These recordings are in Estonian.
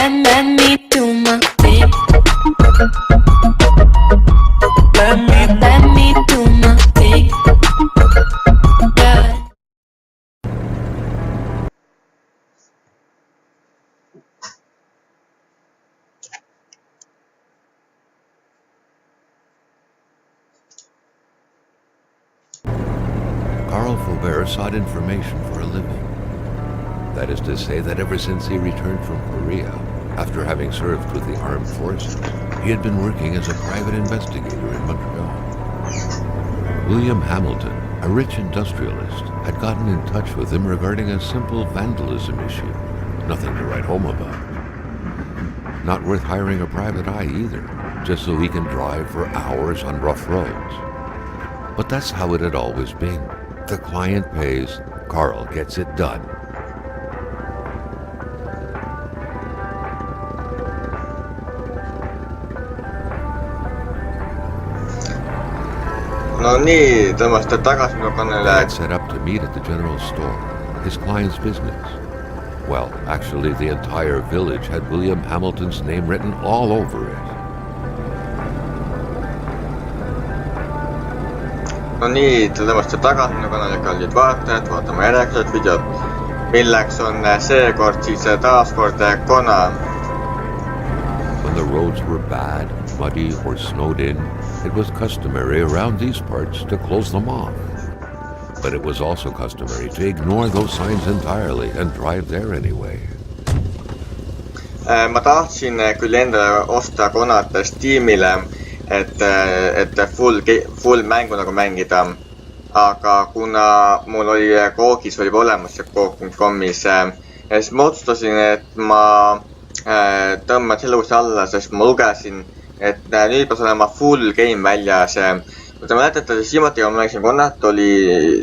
let me do my thing. Let me do my thing. Yeah. Sought information for a living. That is to say that ever since he returned from Korea, after having served with the armed forces, he had been working as a private investigator in Montreal. William Hamilton, a rich industrialist, had gotten in touch with him regarding a simple vandalism issue. Nothing to write home about. Not worth hiring a private eye either, just so he can drive for hours on rough roads. But that's how it had always been. The client pays, Carl gets it done. No nii, tulemast tagasi minu kanalile. He had set up to meet at the general store, his client's business. Well, actually the entire village had William Hamilton's name written all over it. No nii, tulemast tagasi minu kanalile, kallid vaatajad, vaatama järjekordset videot, milleks on seekord siis taaskord Kona. When the roads were bad, muddy or snowed in, it was customary around these parts to close them off. But it was also customary to ignore those signs entirely and drive there anyway. Ma tahtsin küll endale osta Konat Steamile, et full mängu nagu mängida, aga kuna mul oli koogis oli olemas see cook.com'is, siis ma otsustasin, et ma tõmban selle uuesti alla, sest ma lugesin, et nüüd peaks olema full game väljas. Kui te mäletate, siis viimati kui ma mängisin Konat, oli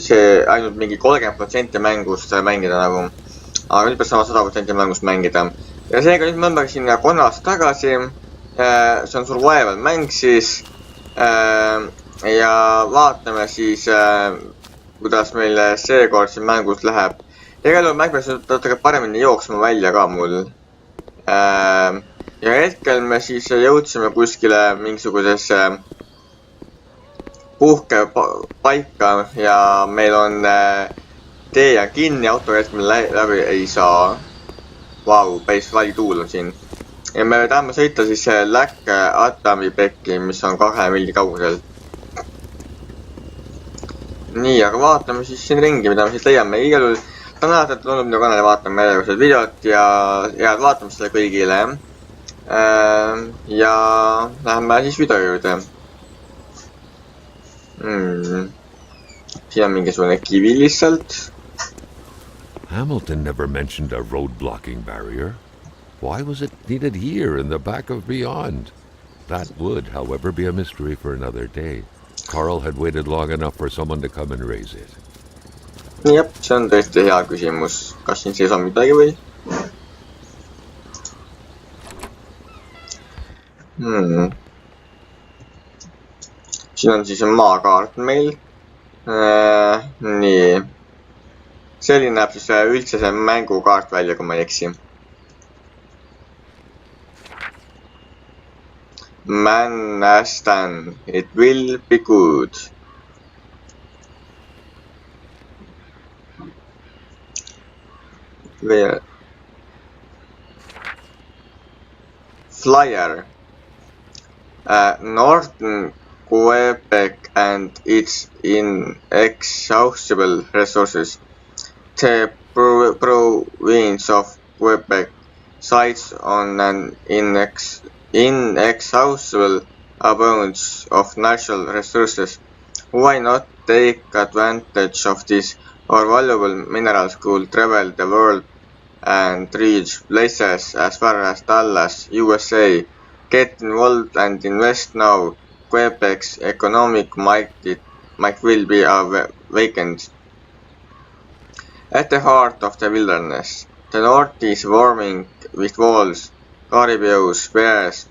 see ainult mingi 30% mängust mängida nagu, aga nüüd peaks sama 100% mängust mängida. Ja seega nüüd ma mängisin Konast tagasi. See on survival mäng siis ja vaatame siis, kuidas meil seekord siin mängus läheb. Igal juhul mäng peaks natuke paremini jooksma välja ka mul. Ja hetkel me siis jõudsime kuskile mingisugusesse puhkepaika ja meil on tee ja kinni, auto hetkel me läbi ei saa. Vau, päris lai tuul on siin. Ja me tahame sõita siis Atami pekki, mis on 2 milli kaugusel. Nii, aga vaatame siis siin ringi, mida me siis leiame. Igal juhul tänased, et tulnud minu kanalile vaatama järjekordset videot ja head vaatamist selle kõigile. Ja läheme siis video juurde. Siin on mingisugune kivi lihtsalt. Hamilton never mentioned a road blocking barrier. Why was it needed here in the back of beyond? That would, however, be a mystery for another day. Carl had waited long enough for someone to come and raise it. Jep, see on tõesti hea küsimus. Kas siin sees on midagi või? Siin on siis maakaart meil. Nii. Selline näeb siis üldse see mängukaart välja, kui ma ei eksi. Manastan, it will be good. Where? Flyer. Northern Quebec and its inexhaustible resources. The province of Quebec sites on an inexhaustible abundance of natural resources. Why not take advantage of this? Our valuable minerals could travel the world and reach places as far as Dallas, USA. Get involved and invest now. Quebec's economic might will be vacant. At the heart of the wilderness, the north is swarming with wolves, caribous, bears,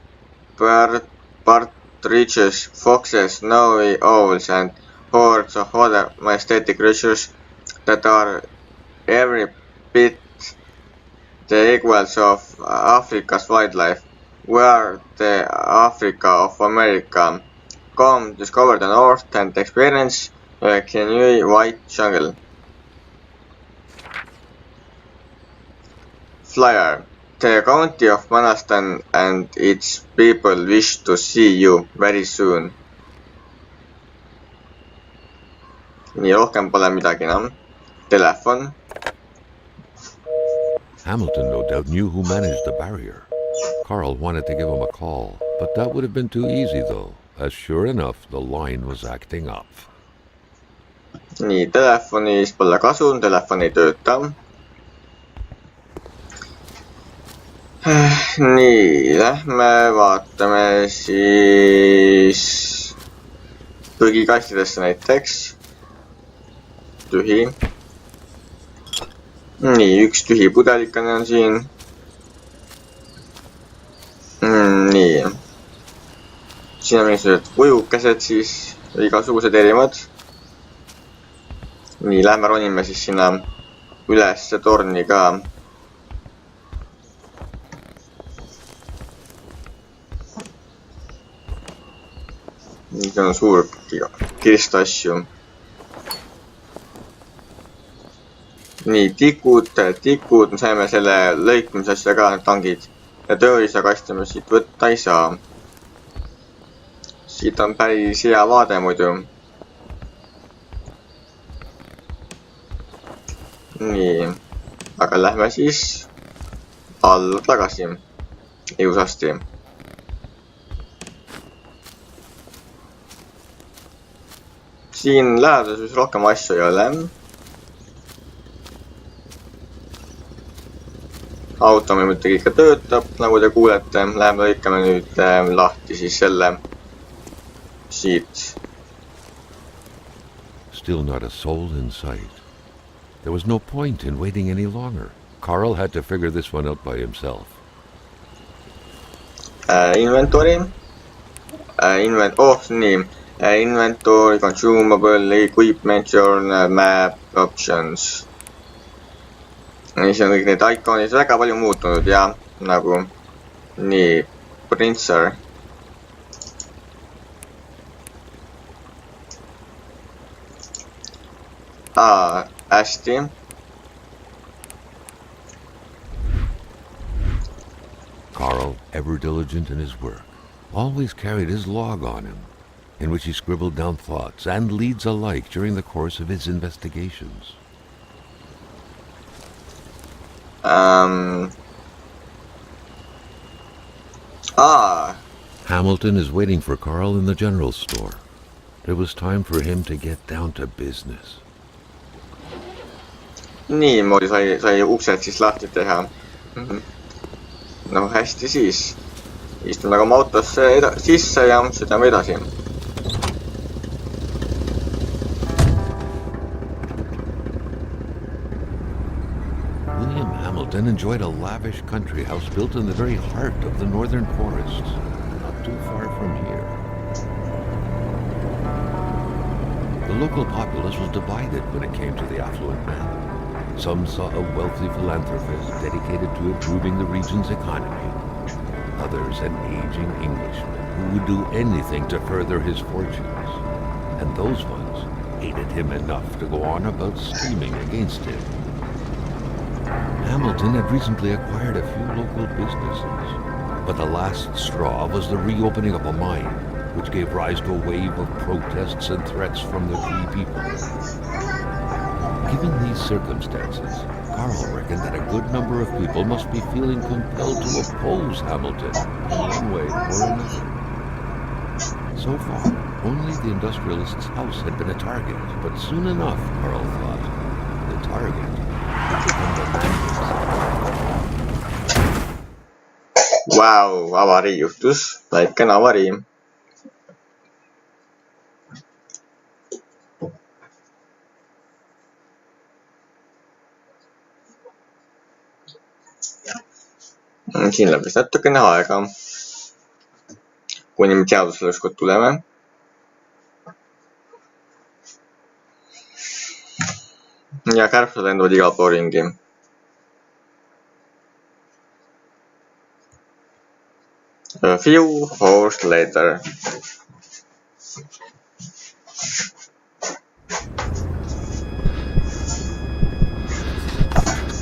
partridges, foxes, snowy owls, and hordes of other majestic creatures that are every bit the equals of Africa's wildlife. We are the Africa of America. Come discover the north and experience the Kunagi white jungle. Flyer. The county of Manastan and its people wish to see you very soon. Nii, rohkem pole midagi enam. Telefon. Hamilton no doubt knew who managed the barrier. Carl wanted to give him a call, but that would have been too easy though, as sure enough the line was acting up. Nii, telefonis pole kasu, telefon ei tööta. Nii, lähme vaatame siis prügikastidesse näiteks. Tühi. Nii, üks tühi pudelikane on siin. Nii. Siin on mingisugused ujukesed siis, igasugused erinevad. Nii, lähme ronime siis sinna üles torni ka. Nii, on suur kirst asju. Nii, tikud, me saime selle lõikmisasja ka, need tangid. Ja töörisakasti me siit võtta ei saa. Siit on päris hea vaade muidu. Nii, aga lähme siis alla tagasi. Ilusasti. Siin läheduses rohkem asju ei ole. Auto meil muidugi ikka töötab, nagu te kuulete. Läheme lõikame nüüd lahti siis selle siit. Still not a soul in sight. There was no point in waiting any longer. Carl had to figure this one out by himself. Inventory. Nii. Inventory, consumable, equipment, journal, map, options. See on kõik need iconid väga palju muutunud ja nagu nii, printer. Hästi. Carl, ever diligent in his work, always carried his log on him, in which he scribbled down thoughts and leads alike during the course of his investigations. Hamilton is waiting for Carl in the general store. It was time for him to get down to business. Niimoodi sai uksed siis lahti teha. No hästi siis. Istun aga oma autosse sisse ja sõidame edasi. Hamilton enjoyed a lavish country house built in the very heart of the northern forests, not too far from here. The local populace was divided when it came to the affluent man. Some saw a wealthy philanthropist dedicated to improving the region's economy. Others an aging Englishman who would do anything to further his fortunes. And those ones hated him enough to go on about scheming against him. Hamilton had recently acquired a few local businesses, but the last straw was the reopening of a mine, which gave rise to a wave of protests and threats from the free people. Given these circumstances, Carl reckoned that a good number of people must be feeling compelled to oppose Hamilton in one way or another. So far, only the industrialist's house had been a target, but soon enough, Carl thought, the target would become the man himself. Wow, avarii juhtus, väikene avarii. Siin läheb vist natukene aega, kuni me teadusele ükskord tuleme. Ja kärbsed lendavad igal pool ringi. A few hours later.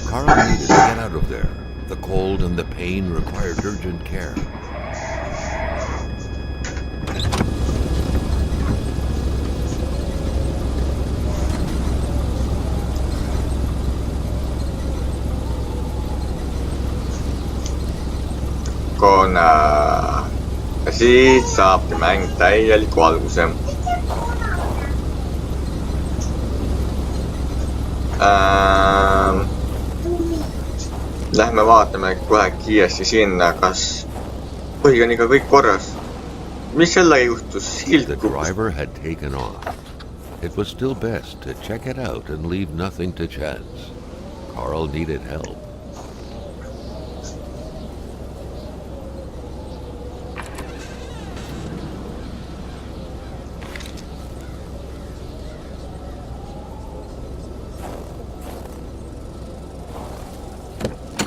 Carl needed to get out of there. The cold and the pain required urgent care. Kona. Ja siit saabki mäng täieliku alguse. Lähme vaatame kohe kiiresti sinna, kas põhiga on ikka kõik korras. Mis sellega juhtus? The driver had taken off. It was still best to check it out and leave nothing to chance. Carl needed help.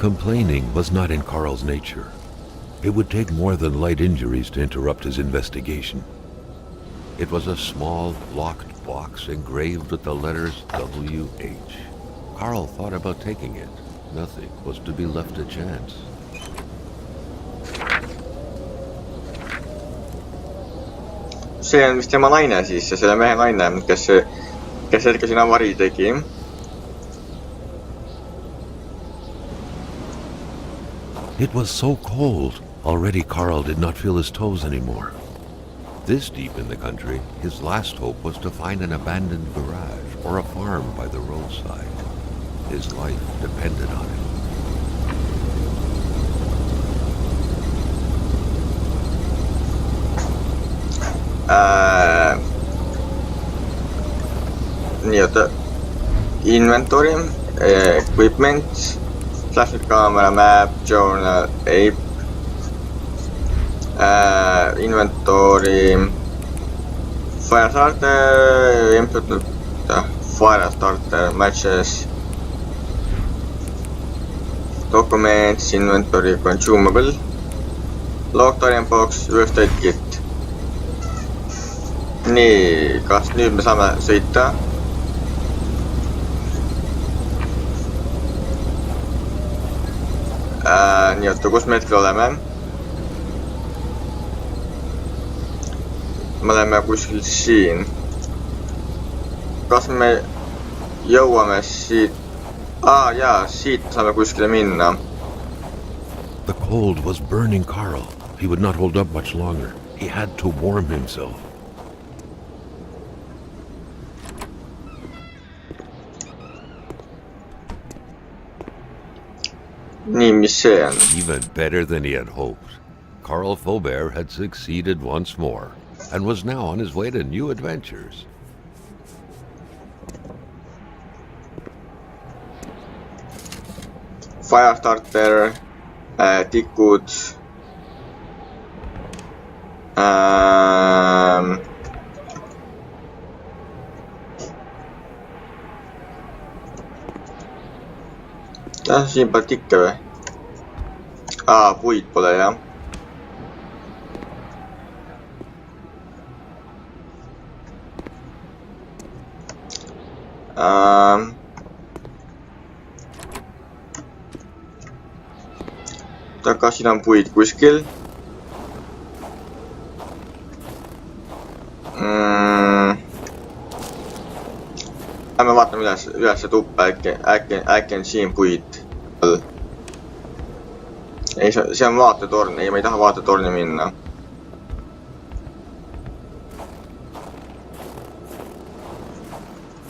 Complaining was not in Carl's nature. It would take more than light injuries to interrupt his investigation. It was a small, locked box engraved with the letters W.H. Carl thought about taking it. Nothing was to be left to chance. See on vist tema naine siis, ja selle mehe naine, kes hetke siin avari tegi. It was so cold. Already Carl did not feel his toes anymore. This deep in the country, his last hope was to find an abandoned garage or a farm by the roadside. His life depended on it. Nii-öelda inventory, equipment, flashlight camera, map, journal, ape, inventory, fire starter, input, fire starter, matches, documents, inventory, consumable, log target box, first aid kit. Nii, kas nüüd me saame sõita? Nii-öelda, kus me hetkel oleme? Me oleme kuskil siin. Kas me jõuame siit? Jaa, siit saame kuskile minna. The cold was burning Carl. He would not hold up much longer. He had to warm himself. Nii, mis see on? Even better than he had hoped. Carl Faubert had succeeded once more and was now on his way to new adventures. Fire starter, tikud, siin pole tikke või? Puid pole, jah. Kas siin on puid kuskil? Lähme vaatame üles tuppa, äkki on siin puid. Ei, see on vaatetorn. Ei, ma ei taha vaatetorni minna.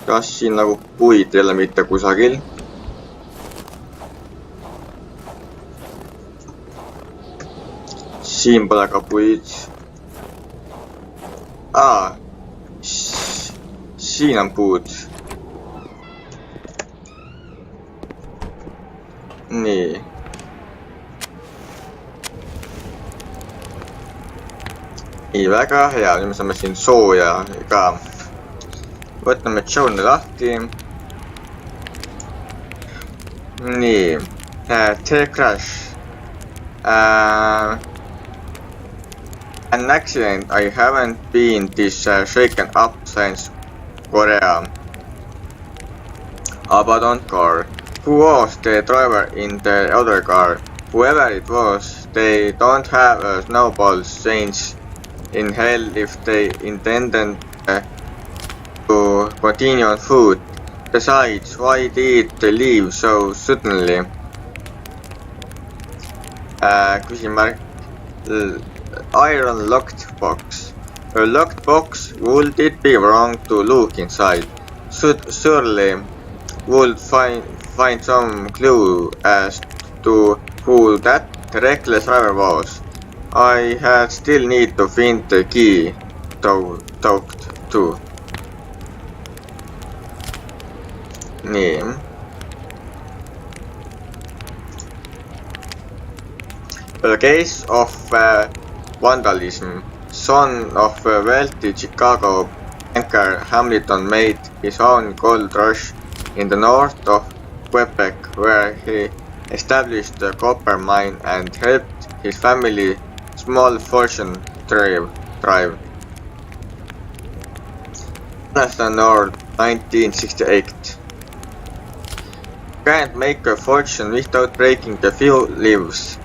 Kas siin nagu puid jälle mitte kusagil? Siin pole ka puid. Siin on puud. Nii. Nii, väga hea. Nüüd me saame siin sooja ka. Võtame journali lahti. Nii. Tere crash. An accident. I haven't been this shaken up since Korea. Abandoned car. Who was the driver in the other car? Whoever it was, they don't have a snowball change in hell if they intended to continue on foot. Besides, why did they leave so suddenly? Küsimärk. Iron locked box. A locked box, would it be wrong to look inside? Surely would find some clue as to who that reckless driver was. I had still need to find the key, talked to. Nii. A case of vandalism. Son of a wealthy Chicago banker, Hamilton made his own gold rush in the north of Quebec, where he established a copper mine and helped his family small fortune thrive. Jonathan North, 1968. Can't make a fortune without breaking the few lives.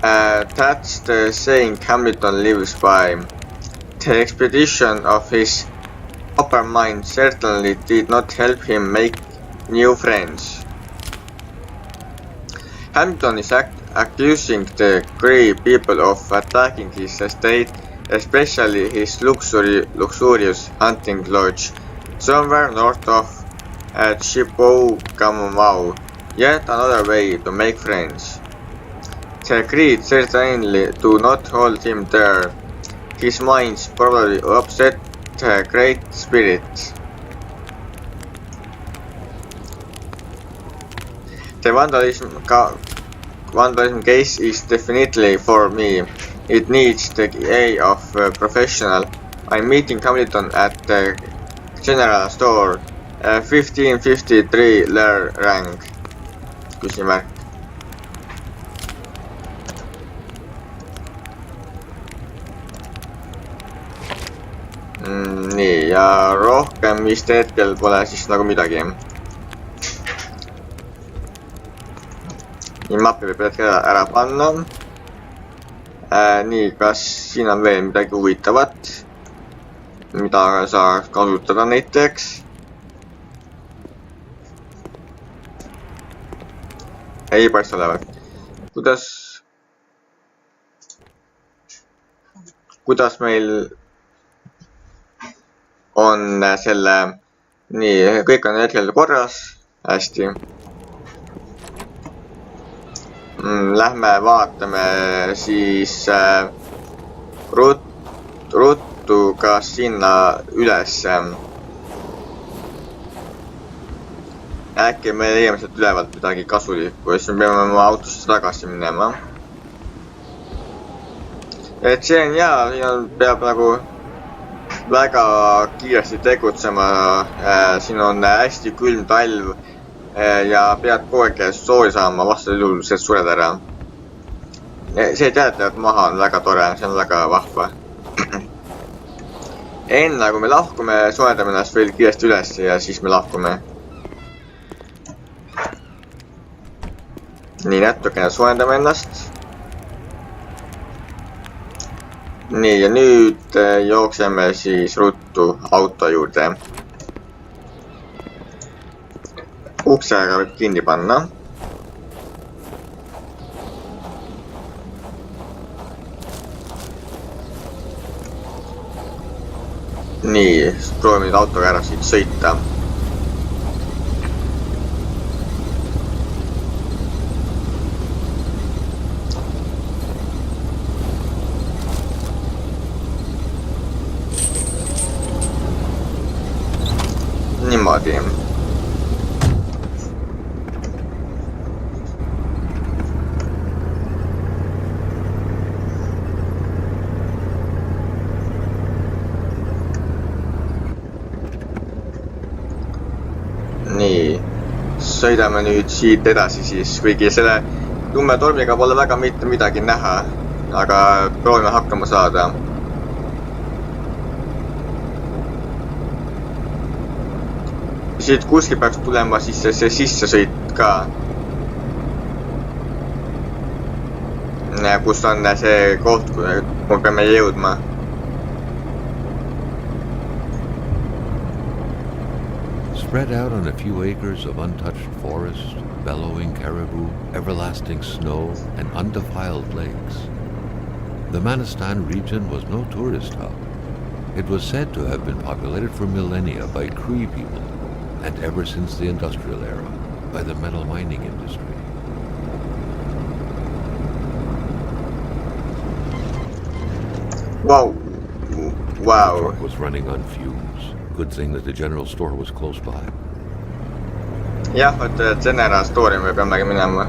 That's the saying Hamilton lives by. The expedition of his copper mine certainly did not help him make new friends. Hamilton is accusing the Cree people of attacking his estate, especially his luxurious hunting lodge, somewhere north of Chippewa. Yet another way to make friends. The Cree certainly do not hold him there. His minds probably upset the Great Spirit. The vandalism case is definitely for me. It needs the eye of a professional. I'm meeting Hamilton at the general store. 1553 Lair rank. Küsimärk. Nii, ja rohkem vist hetkel pole siis nagu midagi. Nii, mapi võib hetkel ära panna. Nii, kas siin on veel midagi huvitavat, mida saaks kasutada näiteks? Ei paista olevat. Kuidas meil on selle, nii, kõik on hetkel korras, hästi. Lähme vaatame siis ruttu ka sinna üles. Äkki me leiame sealt ülevalt midagi kasulikku, siis me peame oma autosse tagasi minema. Et see on hea, siin peab nagu väga kiiresti tegutsema, siin on hästi külm talv ja pead kogu aeg sooja saama, vastasel juhul see sured ära. See teadajad maha on väga tore, see on väga vahva. Enne kui me lahkume, soojendame ennast veel kiiresti üles ja siis me lahkume. Nii, natukene soojendame ennast. Nii, ja nüüd jookseme siis ruttu auto juurde. Uksega võib kinni panna. Nii, proovime nüüd autoga ära siit sõita. Niimoodi. Nii, sõidame nüüd siit edasi siis, kuigi selle tume tormiga pole väga mitte midagi näha, aga proovime hakkama saada. siit kuskil peaks tulema siis see sissesõit ka. Kus on see koht, kuhu peame jõudma. Spread out on a few acres of untouched forest, bellowing caribou, everlasting snow, and undefiled lakes. The Manistan region was no tourist hub. It was said to have been populated for millennia by Cree people, and ever since the industrial era, by the metal mining industry. Wow. The truck was running on fumes. Good thing that the general store was close by. Jah, et general store'i me peamegi minema.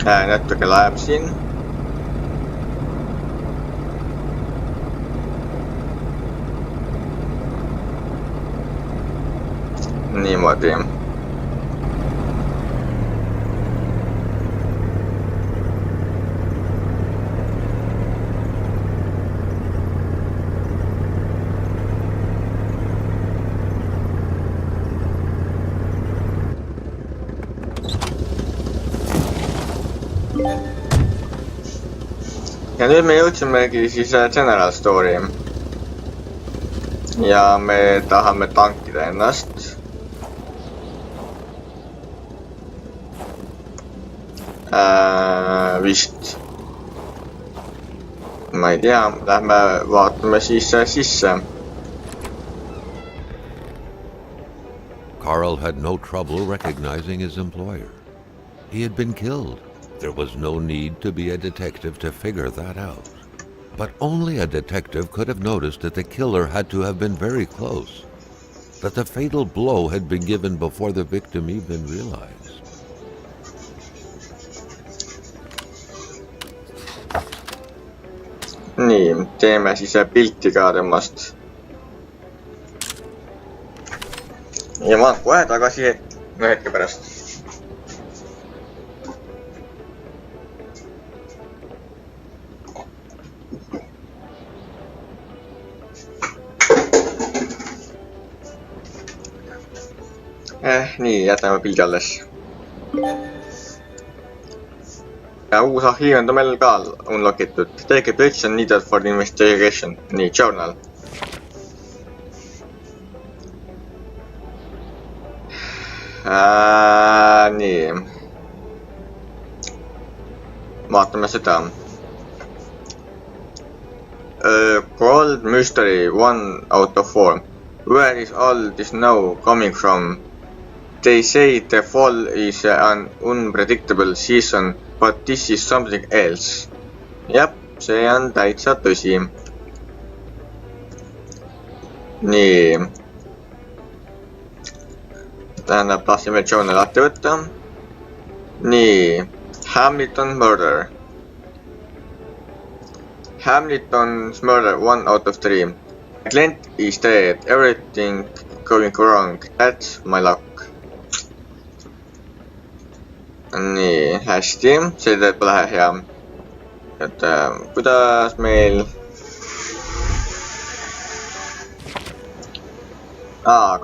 Natuke läheb siin. Niimoodi. Ja nüüd me jõudsimegi siis general store'i. Ja me tahame tankida ennast. Vist. Ma ei tea, lähme vaatame siis sisse. Carl had no trouble recognizing his employer. He had been killed. There was no need to be a detective to figure that out. But only a detective could have noticed that the killer had to have been very close, that the fatal blow had been given before the victim even realized. Nii, teeme siis pilti ka temast. Ja ma olen kohe tagasi hetke pärast. Nii, jätame pildi alles. Ja uus arhiiv on ta meil ka unlockitud. Take a picture needed for the investigation. Nii, journal. Nii. Vaatame seda. Cold mystery 1 out of 4. Where is all this snow coming from? They say the fall is an unpredictable season, but this is something else. Jep, see on täitsa tõsi. Nii. Tähendab, tahtsime journal lahti võtta. Nii. Hamilton murder. Hamilton's murder 1 out of 3. Clint is dead. Everything going wrong. That's my luck. Nii, hästi. See teeb lähe hea. Et kuidas meil...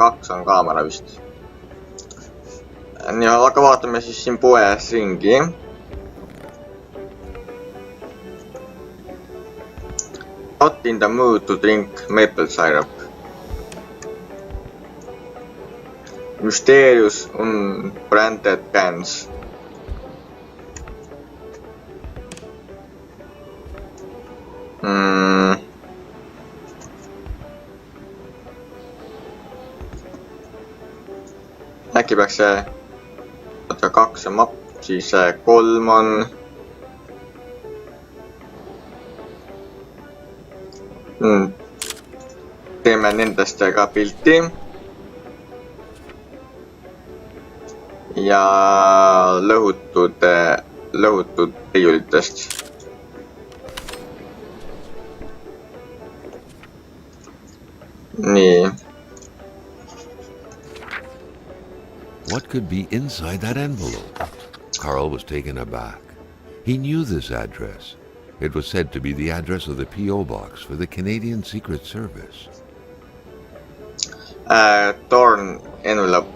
kaks on kaamera vist. Nii, aga vaatame siis siin poes ringi. Not in the mood to drink maple syrup. Mysterious unbranded cans. Äkki peaks see 2 on mapp, siis 3 on teeme nendest ka pilti ja lõhutud riiulitest. Nii. What could be inside that envelope? Carl was taken aback. He knew this address. It was said to be the address of the P.O. box for the Canadian Secret Service. Torn envelope.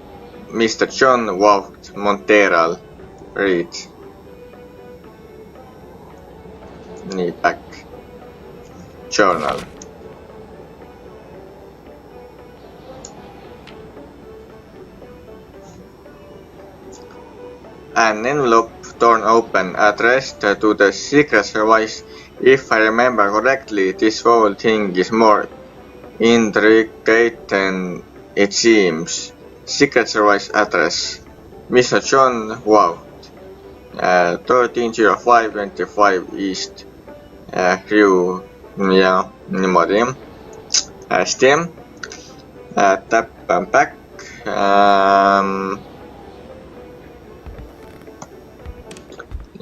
Mr. John walked Montreal. Read. Nii, back. Journal. An envelope torn open, addressed to the Secret Service. If I remember correctly, this whole thing is more intricate than it seems. Secret Service address. Mr. John Wout, 130525 East Rue. Ja, niimoodi. Hästi. Tap back.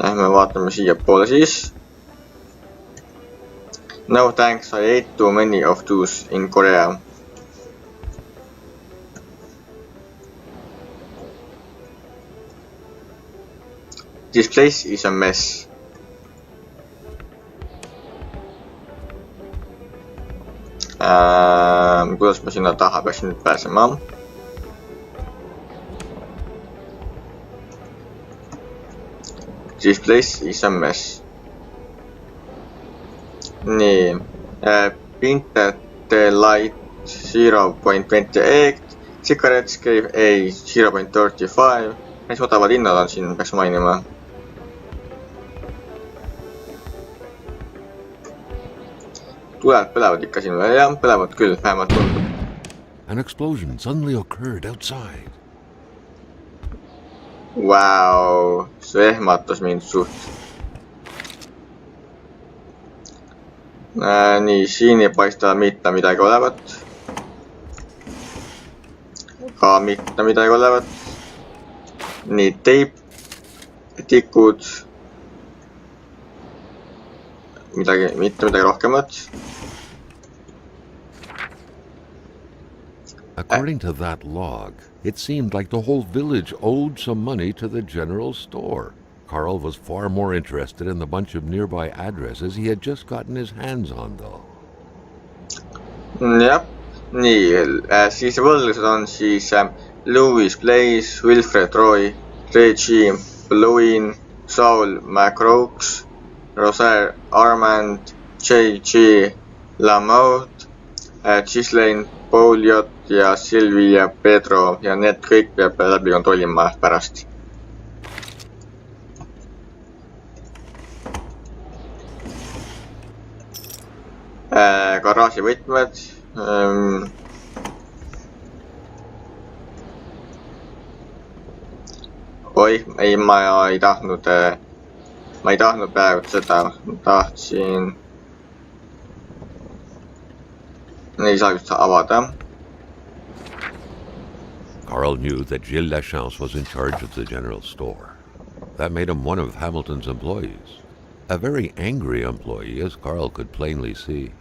Lähme vaatame siia poole siis. No thanks, I ate too many of those in Korea. This place is a mess. Kuidas ma sinna taha peaksin nüüd pääsema? This place is a mess. Nii. Painted the light 0.28. Cigarettes gave a 0.35. Mis odavad hinnad on siin, peaks mainima. Tuled põlevad ikka siin või? Jah, põlevad küll, vähemalt tundub. An explosion suddenly occurred outside. Wow, see ehmatas mind suht. Nii, siin ei paista mitte midagi olevat. Ka mitte midagi olevat. Nii, teip, tikud. Mitte midagi rohkemat. According to that log, it seemed like the whole village owed some money to the general store. Carl was far more interested in the bunch of nearby addresses he had just gotten his hands on, though. Jah, nii, siis võlglased on siis Louis Place, Wilfred Roy, Reggie Bluin, Saul McRoaks, Rosaire Armand, J.G. Lamotte, Ghislaine Pouliot ja Sylvia Pedro ja need kõik peab läbi kontrollima pärast. Garaaži võtmed. Oi, ei, ma ei tahtnud praegu seda, ma tahtsin. Ei saa just avada. Carl knew that Gilles Lachance was in charge of the general store. That made him one of Hamilton's employees. A very angry employee, as Carl could plainly see.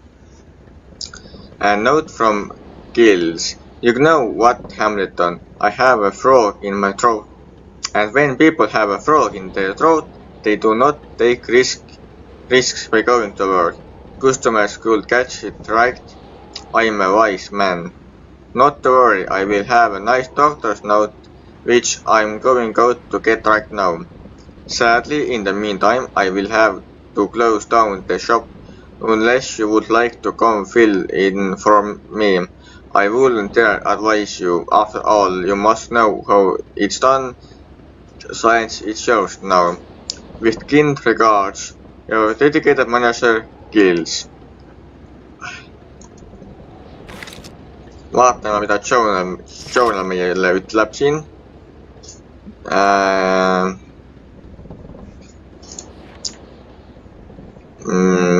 A note from Gilles. You know what, Hamilton? I have a frog in my throat. And when people have a frog in their throat, they do not take risks by going to work. Customers could catch it right. I'm a wise man. Not to worry, I will have a nice doctor's note, which I'm going out to get right now. Sadly, in the meantime, I will have to close down the shop, unless you would like to come fill in for me. I wouldn't dare advise you. After all, you must know how it's done. Science it shows now. With kind regards, your dedicated manager, Gilles. Vaatame, mida Journal meile ütleb siin.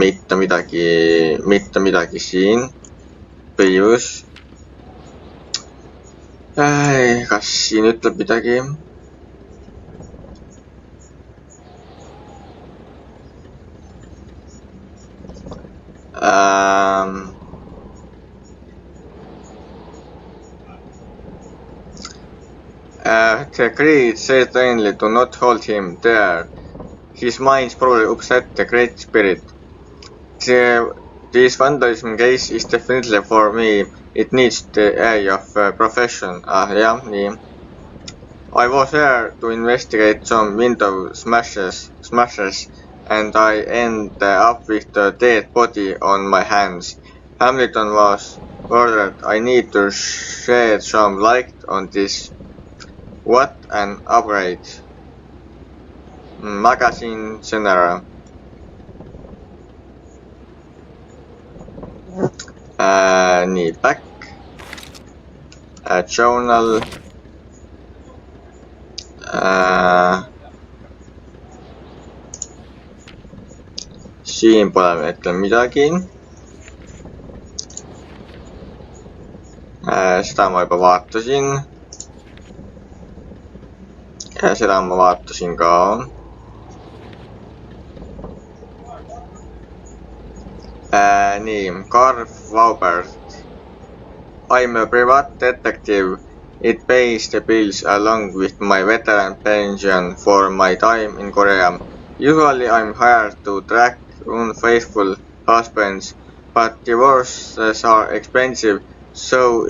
Mitte midagi siin. Põhjus. Kas siin ütleb midagi? The creed says plainly to not hold him there. His mind's probably upset the Great Spirit. This vandalism case is definitely for me. It needs the eye of profession. Jah, nii. I was there to investigate some window smashes, and I end up with the dead body on my hands. Hamilton was ordered. I need to shed some light on this. What an upgrade. Magazine genre. Nii, back. Journal. Siin pole hetkel midagi. Seda ma juba vaatasin. Ja seda ma vaatasin ka. Nii, Carl Waubert. I'm a private detective. It pays the bills along with my veteran pension for my time in Korea. Usually I'm hired to track unfaithful husbands, but divorces are expensive, so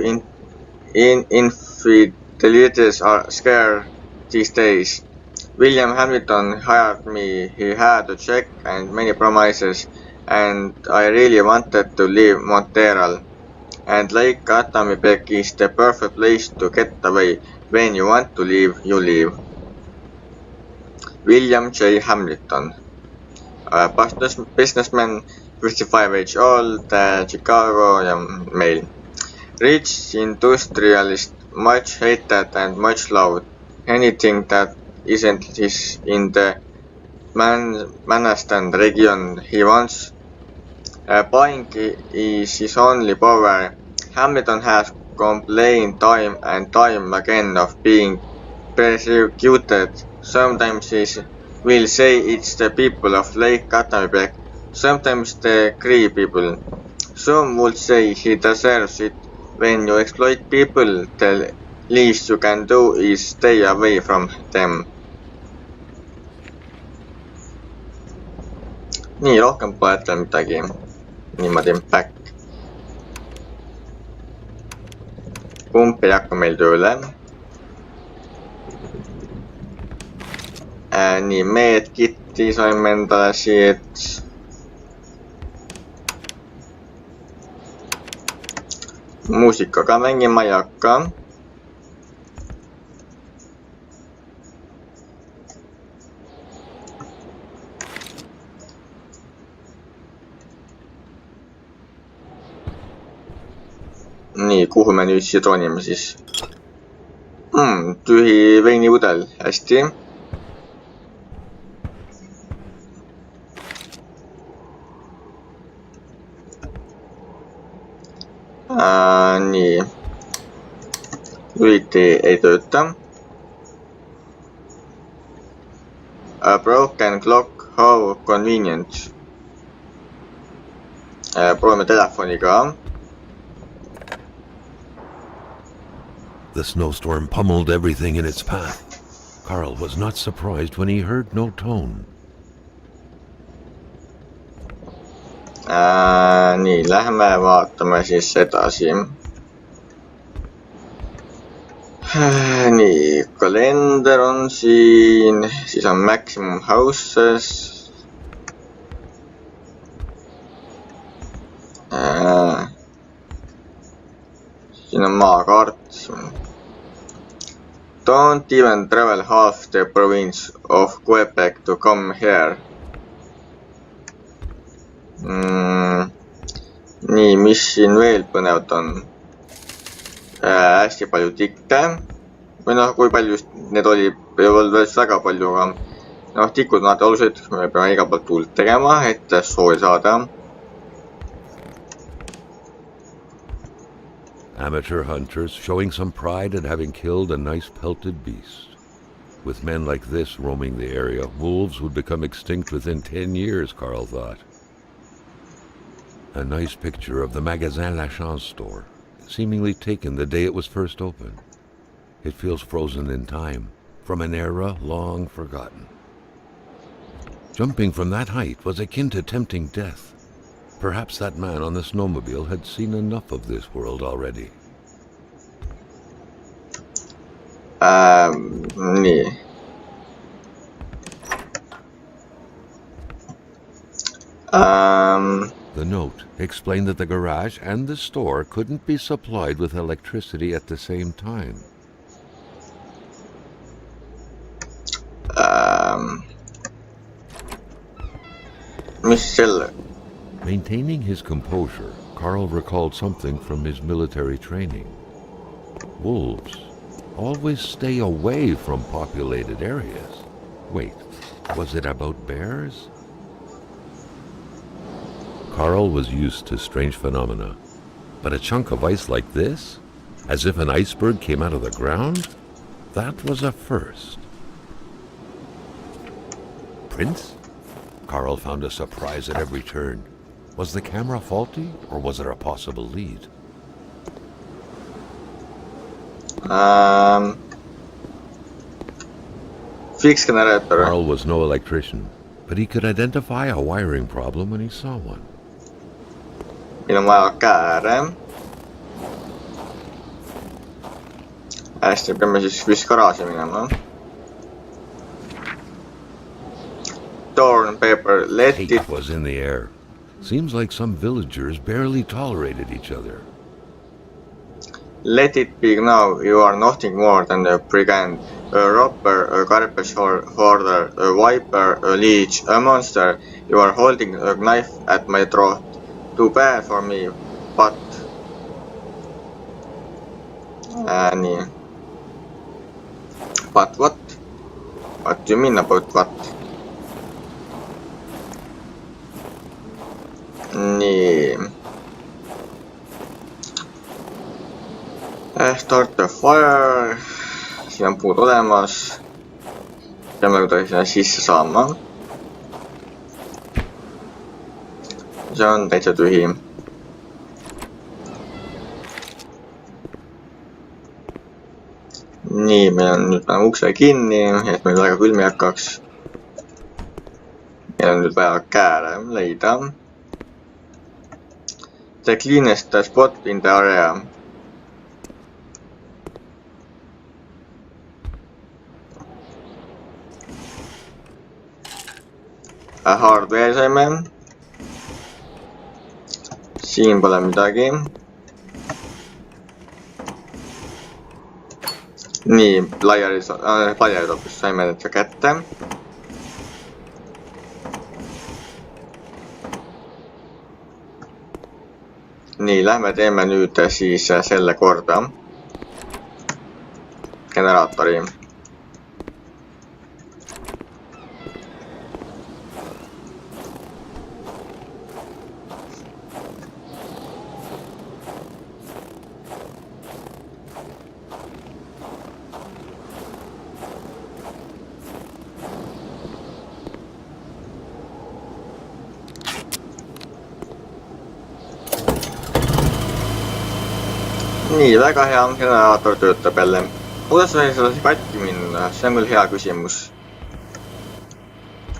infidelities are scarce these days. William Hamilton hired me. He had a check and many promises, and I really wanted to leave Montreal. And laikige is the perfect place to get away. When you want to leave, you leave. William J. Hamilton. Businessman, 55 years old, Chicago ja meil. Rich industrialist, much hated and much loved. Anything that isn't his in the Manhattan region he wants. Buying is his only power. Hamilton has complained time and time again of being persecuted. Sometimes he will say it's the people of laikige, sometimes the Cree people. Some would say he deserves it. When you exploit people, the least you can do is stay away from them. Nii, rohkem pole ette midagi. Niimoodi back. Kump ei hakka meil tööle. Nii, medkiti saime endale siit. Muusikaga mängima ei hakka. Nii, kuhu me nüüd siia toonime siis? Tühi veinipudel, hästi. Nii, lüliti ei tööta. A broken clock, how convenient. Proovime telefoniga. The snowstorm pummeled everything in its path. Carl was not surprised when he heard no tone. Nii, lähme vaatame siis edasi. Nii, kalender on siin, siis on maximum houses. Siin on maakaart. Don't even travel half the province of Quebec to come here. Nii, mis siin veel põnevat on? Hästi palju tikte. Või noh, kui palju need oli, ei olnud veel väga palju, aga tikud on alati olulised, me peame iga poolt tuult tegema, et soovi saada. Amateur hunters showing some pride at having killed a nice pelted beast. With men like this roaming the area, wolves would become extinct within 10 years, Carl thought. A nice picture of the Magasin La Chance store, seemingly taken the day it was first opened. It feels frozen in time, from an era long forgotten. Jumping from that height was akin to tempting death. Perhaps that man on the snowmobile had seen enough of this world already. Nii. The note explained that the garage and the store couldn't be supplied with electricity at the same time. Mis selle? Maintaining his composure, Carl recalled something from his military training. Wolves always stay away from populated areas. Wait, was it about bears? Carl was used to strange phenomena, but a chunk of ice like this, as if an iceberg came out of the ground, that was a first. Prince? Carl found a surprise at every turn. Was the camera faulty, or was it a possible lead? Fix generator. Carl was no electrician, but he could identify a wiring problem when he saw one. Meil on vaja kääre. Hästi, peame siis vist garaaži minema. Torn paper, let it... Hate was in the air. Seems like some villagers barely tolerated each other. Let it be now, you are nothing more than a brigand, a robber, a garbage hoarder, a viper, a leech, a monster. You are holding a knife at my throat. Too bad for me, but... nii. But what? What do you mean about what? Nii. Start the fire. Siin on puud olemas. Peame kuidagi sinna sisse saama. See on täitsa tühi. Nii, meil on nüüd paneme ukse kinni, et meil väga külm ei hakkaks. Meil on nüüd vaja kääre leida. The cleanest spot in the area. Hardware saime. Siin pole midagi. Nii, laiaritopis saime nüüd kätte. Nii, lähme teeme nüüd siis selle korda. Generaatori. Nii, väga hea, generaator töötab jälle. Kuidas sai seda katki minna? See on küll hea küsimus.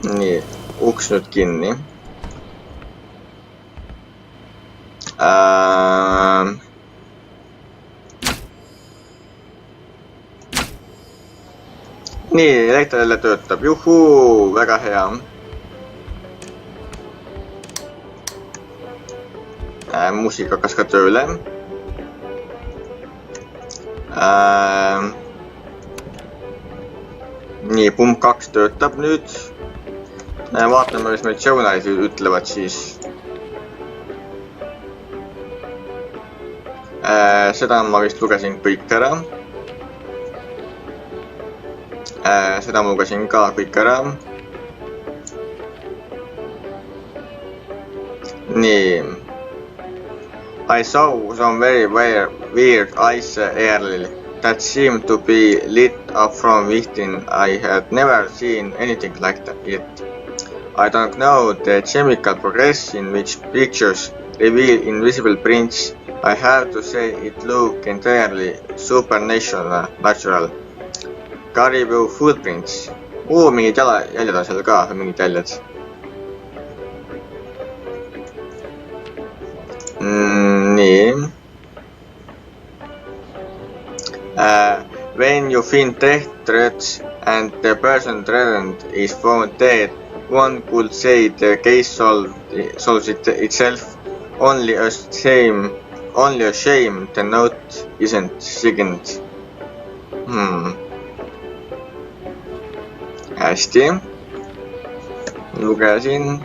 Nii, uks nüüd kinni. Nii, elekter jälle töötab. Juhuu, väga hea. Muusika hakkas ka tööle. Nii, pump 2 töötab nüüd. Vaatame, mis meil journalis ütlevad siis. Seda ma vist lugesin kõik ära. Seda ma lugesin ka kõik ära. Nii. I saw some very weird eyes earlier that seemed to be lit up from within. I had never seen anything like that yet. I don't know the chemical progress in which pictures reveal invisible prints. I have to say it look entirely supernatural. Caribou footprints. Mingid jäljed on seal ka, mingid jäljed. Nii. When you find death threats and the person threatened is found dead, one could say the case solves itself. Only a shame the note isn't signed. Hästi. Lugesin.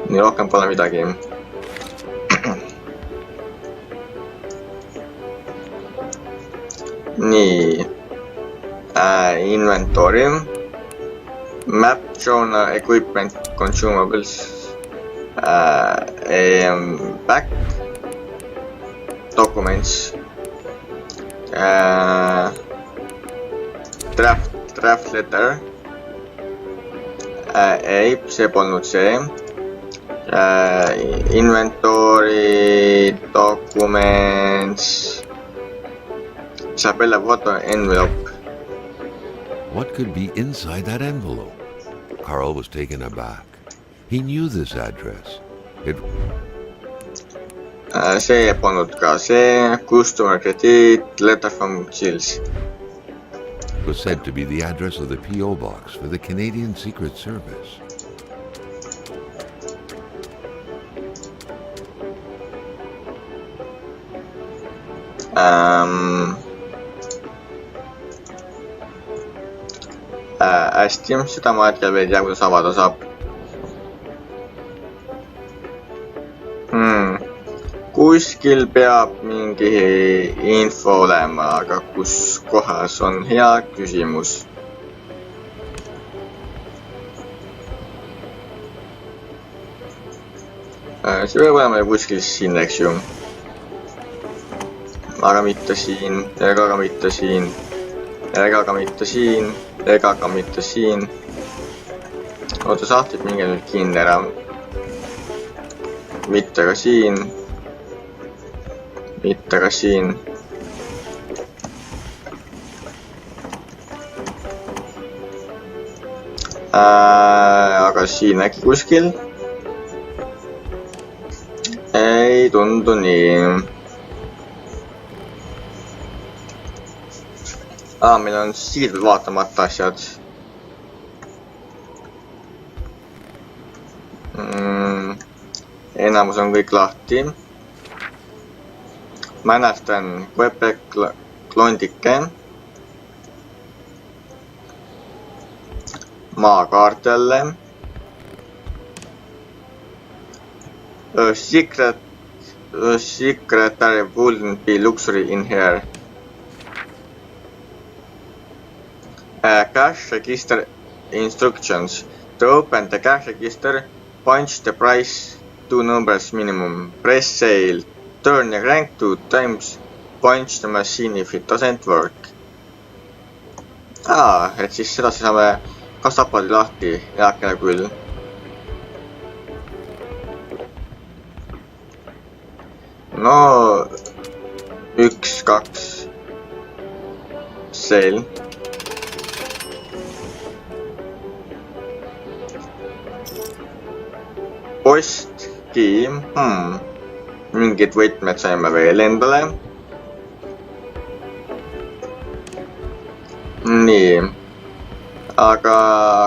Nii rohkem pole midagi. Nii. Inventory. Map, journal, equipment, consumables. Back. Documents. Draft letter. Ei, see polnud see. Inventory, documents. Isabella photo envelope. What could be inside that envelope? Carl was taken aback. He knew this address. See polnud ka see. Customer credit, letter from Chills. It was said to be the address of the P.O. box for the Canadian Secret Service. Hästi, seda ma hetkel veel ei tea, kuidas avada saab. Kuskil peab mingi info olema, aga kus kohas on hea küsimus. See peab olema kuskil siin, eks ju. Aga mitte siin, ega ka mitte siin, ega ka mitte siin, ega ka mitte siin. Oota, sahtlid minge nüüd kinni ära. Mitte ka siin. Mitte ka siin. Aga siin äkki kuskil. Ei tundu nii. Meil on siit vaatamata asjad. Enamus on kõik lahti. Mälestan Quebec klondike. Maakaart jälle. A secretary wouldn't be luxury in here. Cash register instructions. To open the cash register, punch the price 2 numbers minimum. Press sale. Turn the crank 2 times. Punch the machine if it doesn't work. Et siis sedasi saame kassapadi lahti. Heakene küll. No 1, 2. Sale. Postki. Mingid võtmed saime veel endale. Nii. Aga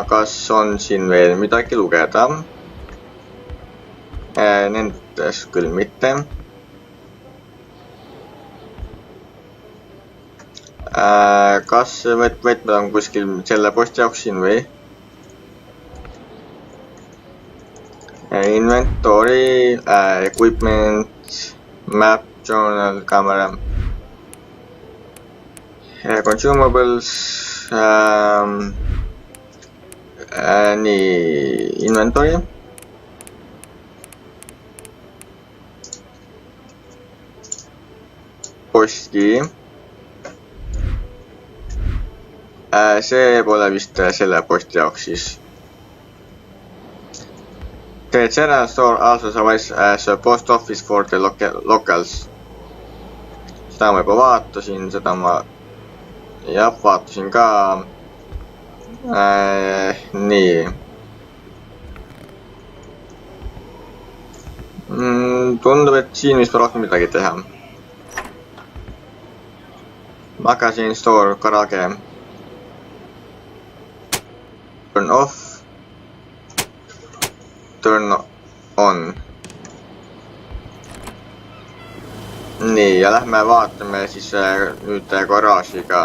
kas on siin veel midagi lugeda? Nendes küll mitte. Kas võtmed on kuskil selle posti jaoks siin või? Inventory, equipment, map, journal, camera, consumables, nii, inventory, postki, see pole vist selle posti jaoks siis. The general store also serves as a post office for the locals. Seda ma juba vaatasin, seda ma vaatasin ka. Nii. Tundub, et siin vist rohkem midagi teha. Magazine store, garage. Turn off. Turn on. Nii, ja lähme vaatame siis nüüd garaaži ka.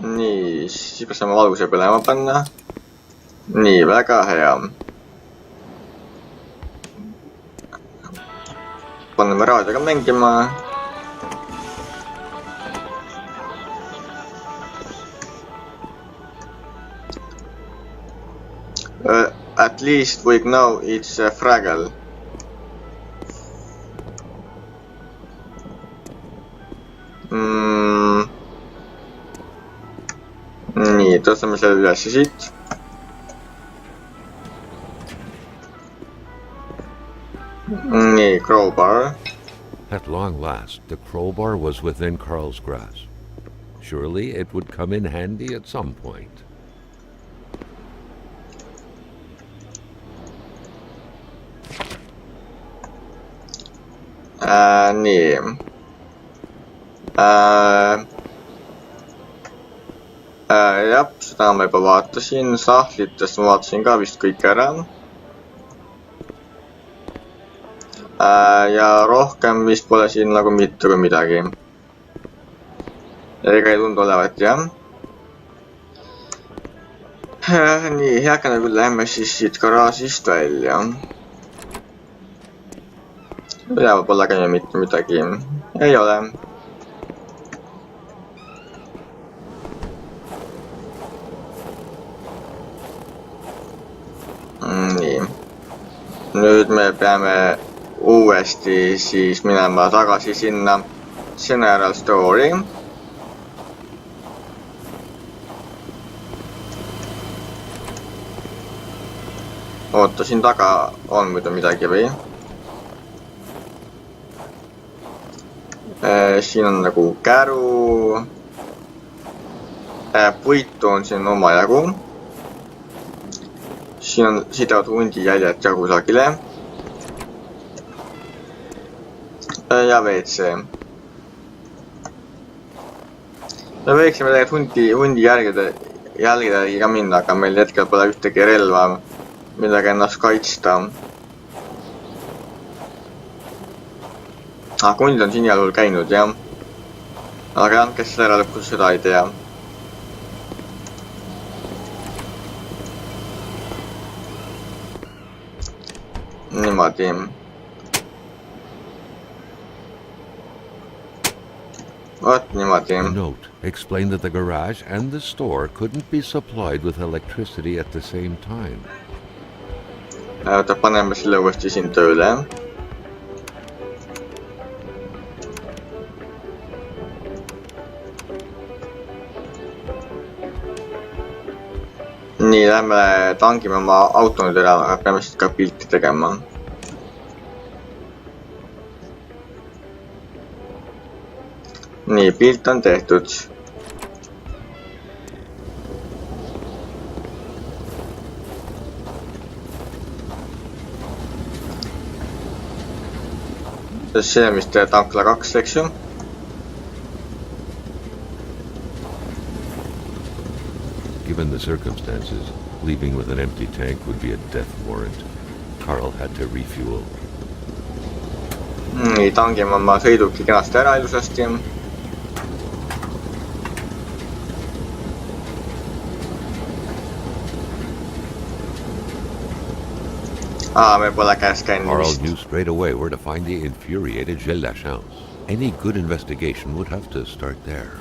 Nii, siis peaks saama valguse põlema panna. Nii, väga hea. Paneme raadioga mängima. At least we know it's fragile. Nii, tõstame selle üles siit. Nii, crowbar. At long last, the crowbar was within Carl's grasp. Surely it would come in handy at some point. Nii. Jah, seda ma juba vaatasin. Sahtlitest ma vaatasin ka vist kõik ära. Ja rohkem vist pole siin nagu mitte midagi. Ega ei tundu olevat, jah. Nii, heakene küll läheme siis siit garaažist välja. Üleval pole käime mitte midagi. Ei ole. Nii. Nüüd me peame uuesti siis minema tagasi sinna general store'i. Oota, siin taga on muidu midagi või? Siin on nagu käru. Puitu on siin omajagu. Siin on sidevad hundi jäljed ja kusagile. Ja WC. Me võiksime tegelikult hundi jälgedagi ka minna, aga meil hetkel pole ühtegi relva, millega ennast kaitsta. Hundid on siin igal juhul käinud, jah. Aga jah, kes selle ära lõpus seda ei tea. Niimoodi. Vot niimoodi. The note explained that the garage and the store couldn't be supplied with electricity at the same time. Paneme selle uuesti siin tööle. Nii, lähme tangime oma auto nüüd ära, aga peame siit ka pilti tegema. Nii, pilt on tehtud. See on vist tankla 2, eks ju? Given the circumstances, leaving with an empty tank would be a death warrant. Carl had to refuel. Nii, tangime oma sõiduki kenasti ära ilusasti. Me pole käes käinud. Carl knew straight away where to find the infuriated Gilles Lachance. Any good investigation would have to start there.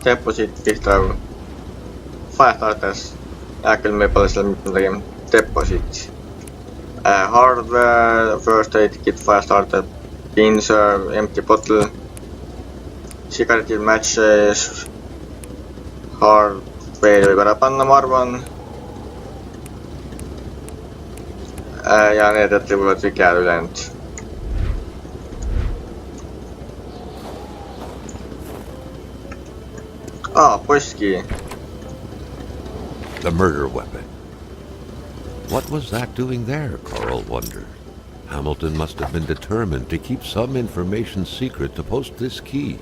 Deposit pihta. Firestarters. Küll meil pole seal midagi. Deposit. Hardware, first aid kit, fire starter, pincer, empty bottle, cigarette matches, hardware võib ära panna, ma arvan. Ja need võivad kõik jääda ülejäänud. Postki. The murder weapon. What was that doing there, Carl wondered. Hamilton must have been determined to keep some information secret to post this key.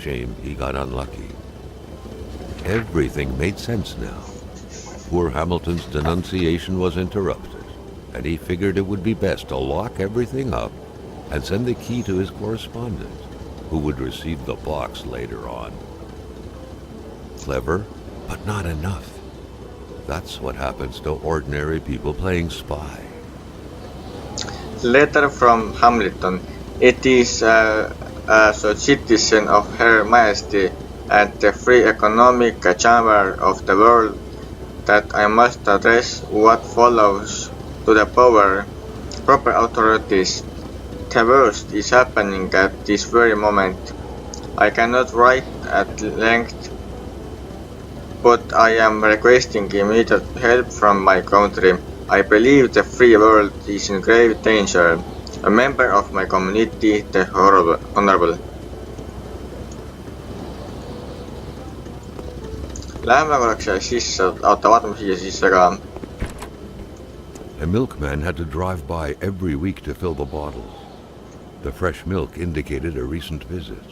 Shame he got unlucky. Everything made sense now. Poor Hamilton's denunciation was interrupted, and he figured it would be best to lock everything up and send the key to his correspondent, who would receive the box later on. Clever, but not enough. That's what happens to ordinary people playing spy. Letter from Hamilton. It is a citizen of Her Majesty and the free economic chamber of the world that I must address what follows to the proper authorities. The worst is happening at this very moment. I cannot write at length, but I am requesting immediate help from my country. I believe the free world is in grave danger. A member of my community, the honorable. Läheme korraks sisse, vaatame siia sisse ka. A milkman had to drive by every week to fill the bottles. The fresh milk indicated a recent visit.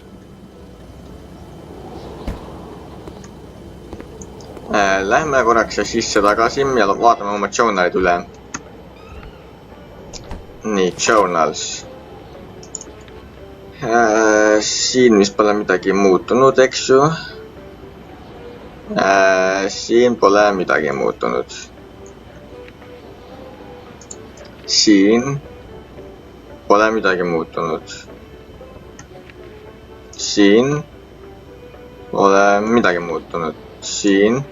Lähme korraks sisse tagasi ja vaatame oma journalid üle. Nii, journals. Siin mis pole midagi muutunud, eks ju. Siin pole midagi muutunud. Siin pole midagi muutunud. Siin pole midagi muutunud. Siin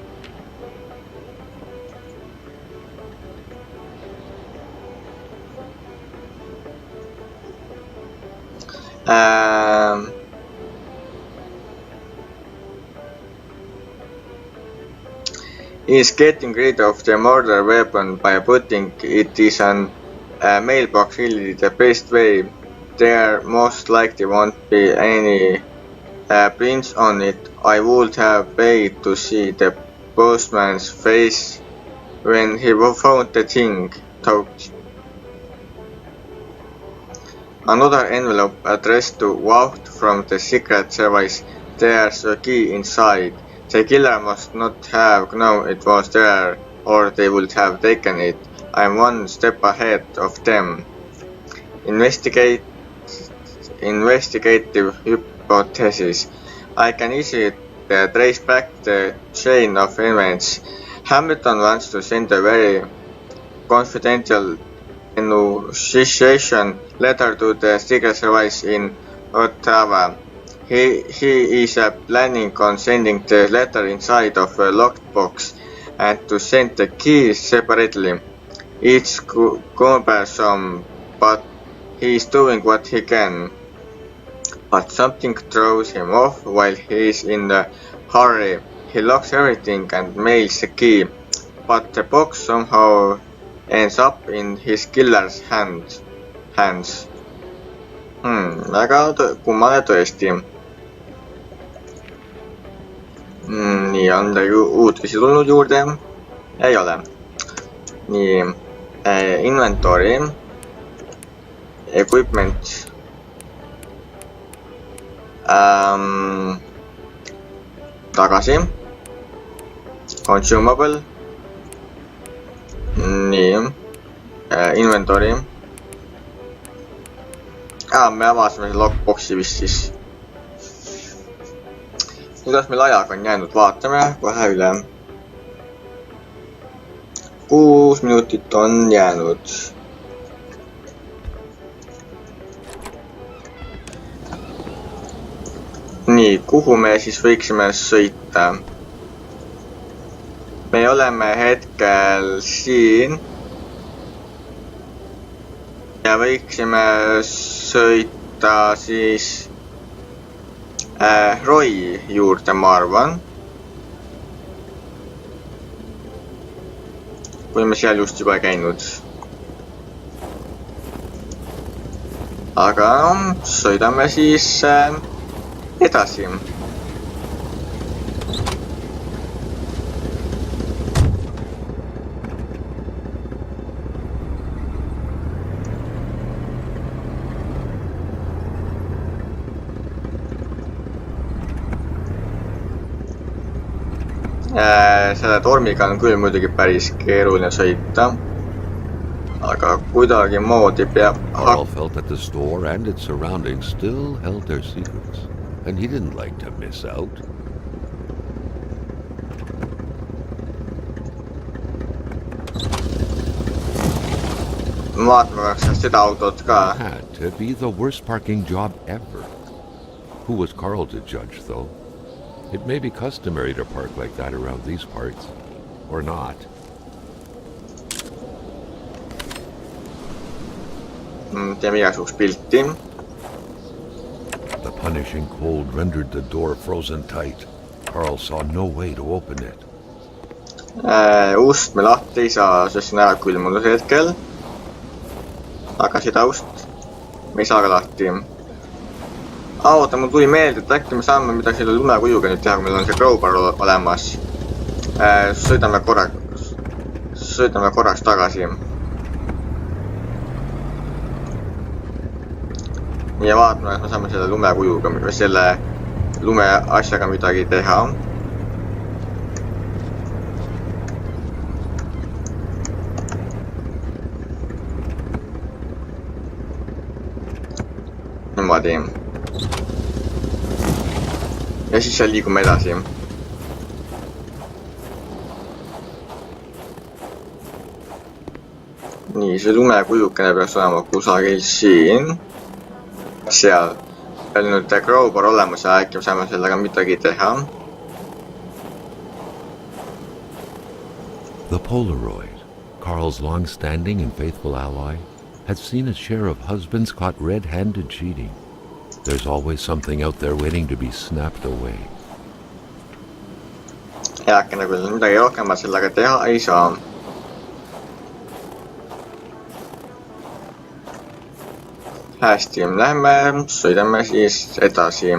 is getting rid of the murder weapon by putting it in a mailbox really the best way. There most likely won't be any prints on it. I would have paid to see the postman's face when he found the thing. Another envelope addressed to Wout from the Secret Service. There's a key inside. The killer must not have known it was there, or they would have taken it. I'm one step ahead of them. Investigative hypothesis. I can easily trace back the chain of events. Hamilton wants to send a very confidential negotiation letter to the Secret Service in Ottawa. He is planning on sending the letter inside of a locked box and to send the keys separately. It's cumbersome, but he is doing what he can. But something throws him off while he is in a hurry. He locks everything and mails the key, but the box somehow ends up in his killer's hands. Väga kummane tõesti. Nii, on midagi uut visi tulnud juurde? Ei ole. Nii, inventory, equipment, tagasi, consumable, nii, inventory. Me avasime lockboxi vist siis. Kuidas meil ajaga on jäänud, vaatame kohe üle. 6 minutit on jäänud. Nii, kuhu me siis võiksime sõita? Me me oleme hetkel siin ja võiksime sõita siis Roy juurde, ma arvan. Kui me seal just juba käinud. Aga sõidame siis edasi. Selle tormiga on küll muidugi päris keeruline sõita, aga kuidagi moodi peab... Carl felt that the store and its surroundings still held their secrets, and he didn't like to miss out. Vaatame seda autot ka. It had to be the worst parking job ever. Who was Carl to judge, though? It may be customary to park like that around these parts, or not. Teeme igasugust pilti. The punishing cold rendered the door frozen tight. Carl saw no way to open it. Ust me lahti ei saa, sest see on ära külmunud hetkel. Aga seda ust me ei saa ka lahti. Oota, mul tuli meelde, et äkki me saame midagi selle lumekujuga nüüd teha, kui meil on see crowbar olemas. Sõidame korraks tagasi. Ja vaatame, kas me saame selle lumekujuga või selle lume asjaga midagi teha. Niimoodi. Ja siis seal liigume edasi. Nii, see lumekujukene peaks olema kusagil siin. Seal. Peal nüüd crowbar olemas ja äkki saame sellega midagi teha. The Polaroid, Carl's long-standing and faithful ally, had seen its share of husbands caught red-handed cheating. There's always something out there waiting to be snapped away. Heakene küll, midagi rohkemat sellega teha ei saa. Hästi, lähme, sõidame siis edasi.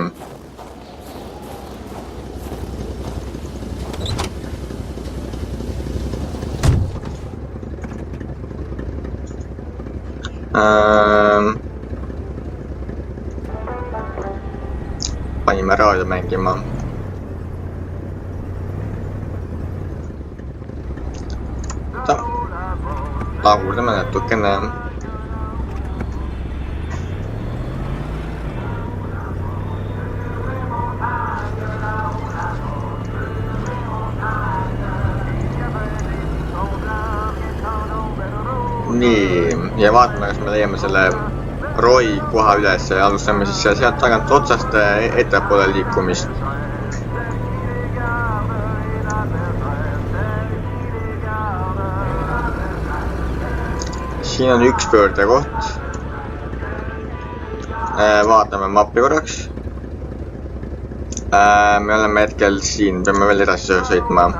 Panime raadio mängima. Laagurdame natukene. Nii, ja vaatame, kas me leiame selle Roy koha üles ja alustame siis sealt tagant otsast ettepoole liikumist. Siin on üks pöördekoht. Vaatame mappi korraks. Me oleme hetkel siin, peame veel edasi sõitma.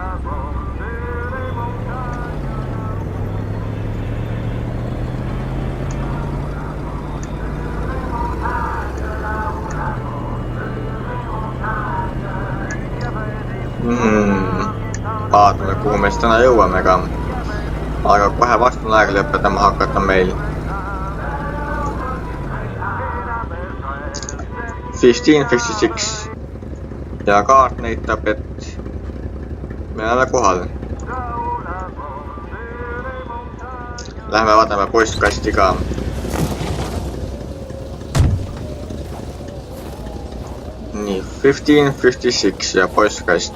Vaatame, kuhu me täna jõuame ka. Aga kohe vastu on aega lõpetama hakata meil. 15:56 ja kaart näitab, et me oleme kohal. Lähme vaatame postkasti ka. Nii, 15:56 ja postkast.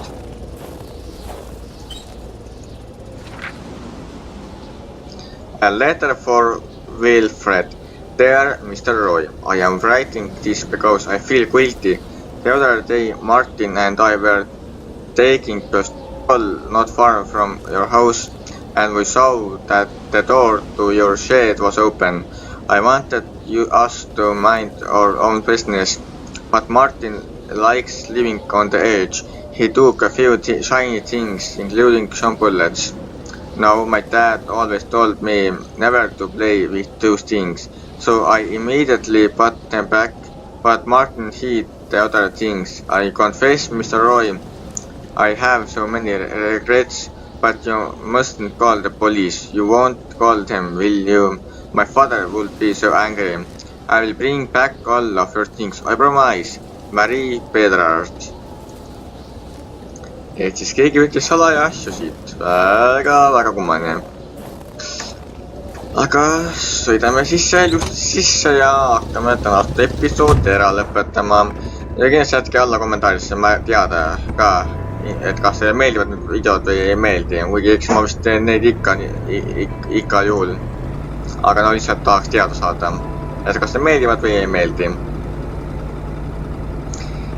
A letter for Wilfred. Dear Mr. Roy, I am writing this because I feel guilty. The other day, Martin and I were taking not far from your house, and we saw that the door to your shed was open. I wanted us to mind our own business, but Martin likes living on the edge. He took a few shiny things, including some bullets. Now, my dad always told me never to play with those things, so I immediately put them back, but Martin hid the other things. I confess, Mr. Roy, I have so many regrets, but you mustn't call the police. You won't call them, will you? My father would be so angry. I will bring back all of your things, I promise. Marie Pedrart. Et siis keegi võttis salaja asju siit. Väga kummaline. Aga sõidame sisse ja hakkame tänast episoodi ära lõpetama. Ja kindlasti jätke alla kommentaarisse teada ka, et kas teile meeldivad need videod või ei meeldi. Kuigi eks ma vist teen neid ikka juhul. Aga no lihtsalt tahaks teada saada, et kas teile meeldivad või ei meeldi.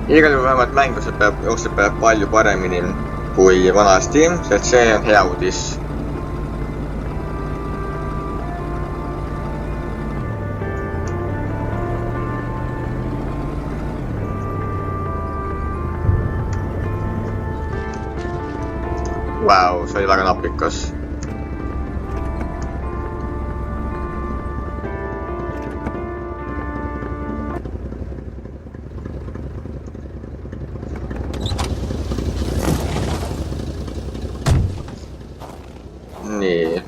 Igal juhul vähemalt mängused jookseb palju paremini kui vanasti, sest see on hea uudis. Vau, see oli väga napikas. Nii.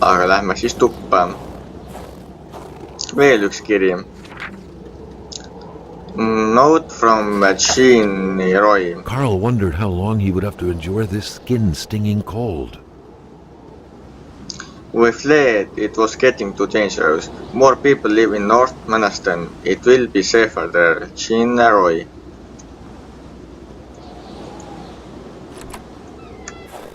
Aga lähme siis tuppa. Veel üks kiri. Note from Jean Roy. Carl wondered how long he would have to endure this skin-stinging cold. We fled. It was getting too dangerous. More people live in North Manastan. It will be safer there. Jean Roy.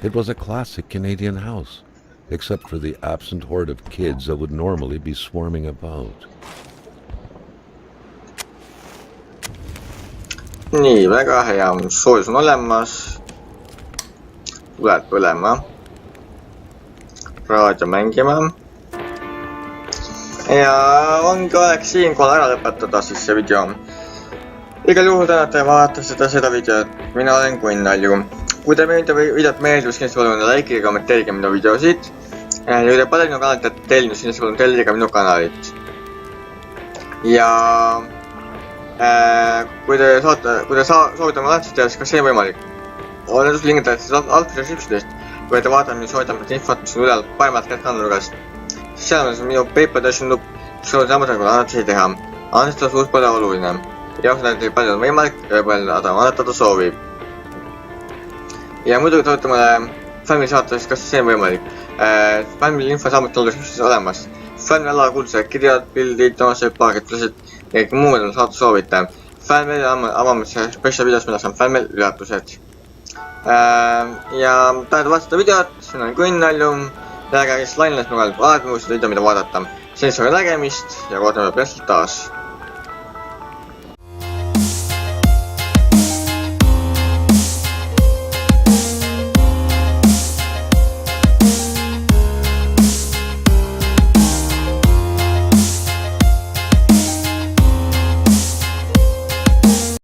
It was a classic Canadian house, except for the absent horde of kids that would normally be swarming about. Nii, väga hea. Soojus on olemas. Tuled põlema. Raadio mängima. Ja ongi aeg siinkohal ära lõpetada siis see video. Igal juhul tänate vaatasite seda videot. Mina olen Kunagi. Kui te videot meeldus, kindlasti palun laikige, kommenteerige minu videosid. Ja kui te pole minu kanalit tellinud, kindlasti palun tellige minu kanalit. Ja kui te soovite oma lahtust teha, siis kas see on võimalik? Olen lingid siis altuses 11. Kui te vaatate minu soovitamist infot, mis on üle paremalt kätt kanalurgas, siis seal on minu PayPal nupp, kus on samas nagu annetusi teha. Annetada suus pole oluline. Ja seda teil palju on võimalik, palju annetada soovib. Ja muidugi te olete mulle Family saates, kas see on võimalik. Family info samuti on olemas. Family alla kuulsed kirjad, pildid, toonased, paaketlused ja kõik muud on saate soovita. Family avamise special videos, milleks on Family üllatused. Ja tahate vaadata videot, siin on Kunagi. Rääge kes lainelist mugalt, vaadake muust video, mida vaadata. Sellist nägemist ja kohtame peast taas.